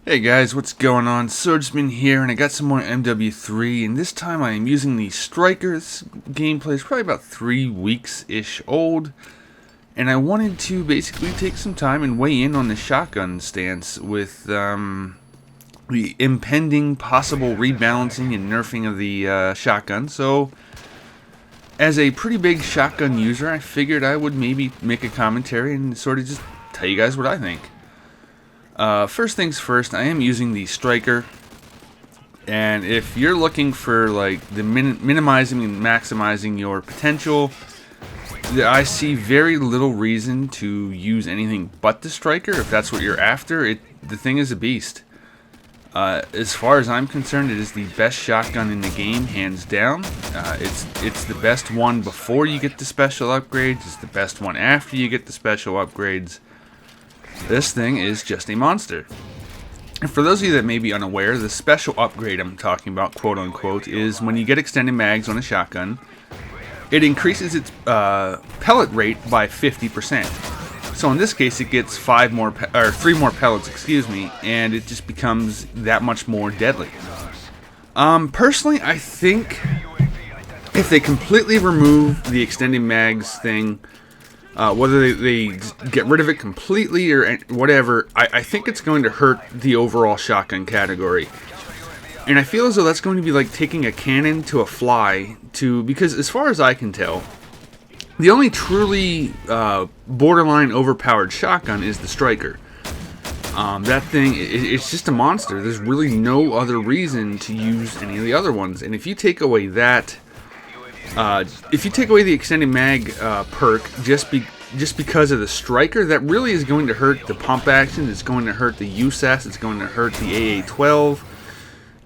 Hey guys, what's going on? Swordsman here, and I got some more MW3, and this time I am using the Striker. This gameplay is probably about 3 weeks-ish old, and I wanted to basically take some time and weigh in on the shotgun stance with the impending possible rebalancing and nerfing of the shotgun. So, as a pretty big shotgun user, I figured I would maybe make a commentary and sort of just tell you guys what I think. First things first, I am using the Striker, and if you're looking for like the minimizing and maximizing your potential, I see very little reason to use anything but the Striker. If that's what you're after, the thing is a beast. As far as I'm concerned, it is the best shotgun in the game, hands down. It's the best one before you get the special upgrades. It's the best one after you get the special upgrades. This thing is just a monster. And for those of you that may be unaware, the special upgrade I'm talking about, quote unquote, is when you get extended mags on a shotgun, it increases its pellet rate by 50%. So in this case, it gets 3 more pellets, excuse me, and it just becomes that much more deadly. Personally, I think if they completely remove the extended mags thing, whether they get rid of it completely or whatever, I think it's going to hurt the overall shotgun category. And I feel as though that's going to be like taking a cannon to a fly, because as far as I can tell, the only truly borderline overpowered shotgun is the Striker. That thing, it's just a monster. There's really no other reason to use any of the other ones. And if you take away that, if you take away the extended mag perk just because of the Striker, that really is going to hurt the pump action. It's going to hurt the USAS. It's going to hurt the AA-12.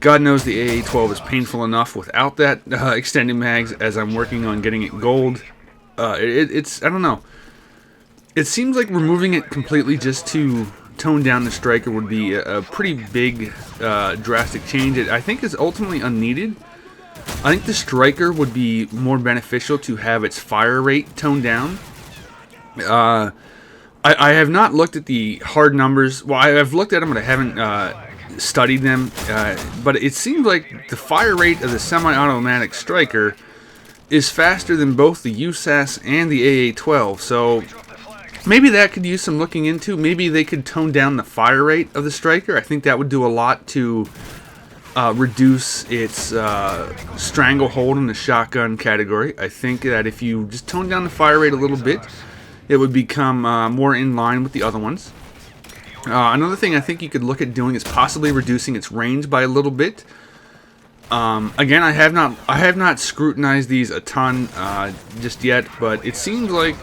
God knows the AA-12 is painful enough without that extended mags, as I'm working on getting it gold. It's I don't know. It seems like removing it completely just to tone down the Striker would be a pretty big, drastic change. I think is ultimately unneeded. I think the Striker would be more beneficial to have its fire rate toned down. I have not looked at the hard numbers. Well, I've looked at them, but I haven't studied them. But it seems like the fire rate of the semi-automatic Striker is faster than both the USAS and the AA-12. So maybe that could use some looking into. Maybe they could tone down the fire rate of the Striker. I think that would do a lot to reduce its stranglehold in the shotgun category. I think that if you just tone down the fire rate a little bit, it would become more in line with the other ones. Another thing I think you could look at doing is possibly reducing its range by a little bit. Again, I have not scrutinized these a ton just yet, but it seems like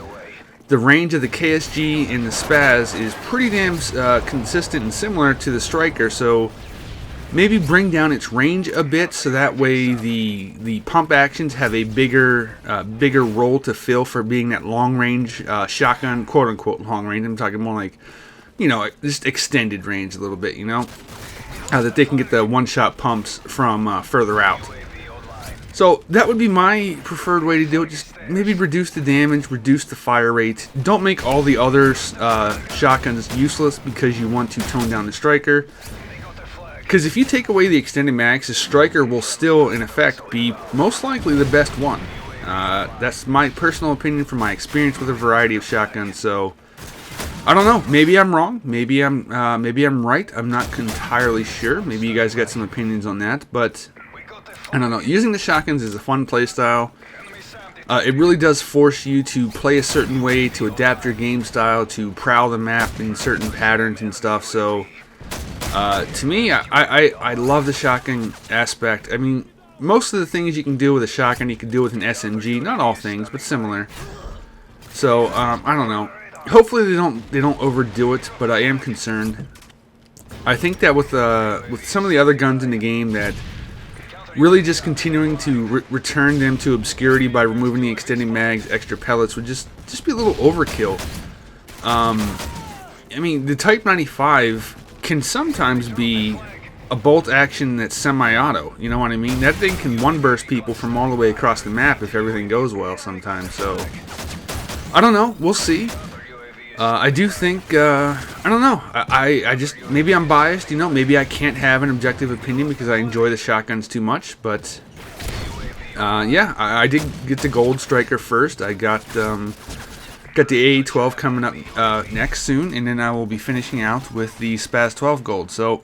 the range of the KSG and the Spaz is pretty damn consistent and similar to the Striker, so maybe bring down its range a bit, so that way the pump actions have a bigger role to fill for being that long range shotgun, quote unquote long range. I'm talking more like, just extended range a little bit, that they can get the one-shot pumps from further out. So that would be my preferred way to do it. Just maybe reduce the damage, reduce the fire rate. Don't make all the other shotguns useless because you want to tone down the Striker. Because if you take away the extended mags, the Striker will still, in effect, be most likely the best one. That's my personal opinion from my experience with a variety of shotguns. So I don't know. Maybe I'm wrong. Maybe I'm right. I'm not entirely sure. Maybe you guys got some opinions on that. But I don't know. Using the shotguns is a fun playstyle. It really does force you to play a certain way, to adapt your game style, to prowl the map in certain patterns and stuff. So to me, I love the shotgun aspect. I mean, most of the things you can do with a shotgun, you can do with an SMG. Not all things, but similar. So I don't know. Hopefully they don't overdo it, but I am concerned. I think that with some of the other guns in the game, that really just continuing to return them to obscurity by removing the extended mags, extra pellets, would just be a little overkill. I mean, the Type 95 can sometimes be a bolt action that's semi-auto, you know what I mean? That thing can one-burst people from all the way across the map if everything goes well sometimes, so I don't know, we'll see. I do think, I don't know, I just, maybe I'm biased, you know, maybe I can't have an objective opinion because I enjoy the shotguns too much, but, yeah, I did get the gold striker first. I got the AA-12 coming up next soon, and then I will be finishing out with the Spaz 12 gold, so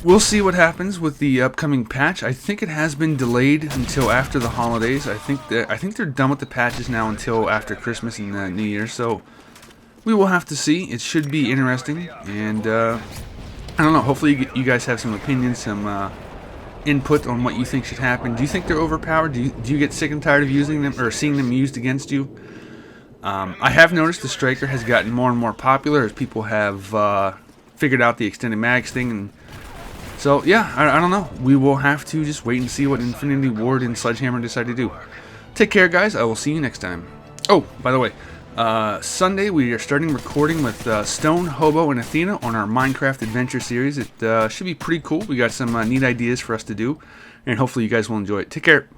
we'll see what happens with the upcoming patch. I think it has been delayed until after the holidays. I think they're done with the patches now until after Christmas and New Year, so we will have to see. It should be interesting, and I don't know. Hopefully, you guys have some opinions, some input on what you think should happen. Do you think they're overpowered? Do you get sick and tired of using them or seeing them used against you? I have noticed the striker has gotten more and more popular as people have figured out the extended mags thing, and so yeah, I don't know. We will have to just wait and see what Infinity Ward and Sledgehammer decide to do. Take care, guys. I will see you next time. Oh, by the way. Sunday we are starting recording with Stone, Hobo, and Athena on our Minecraft Adventure series. It should be pretty cool. We got some neat ideas for us to do, and hopefully you guys will enjoy it. Take care.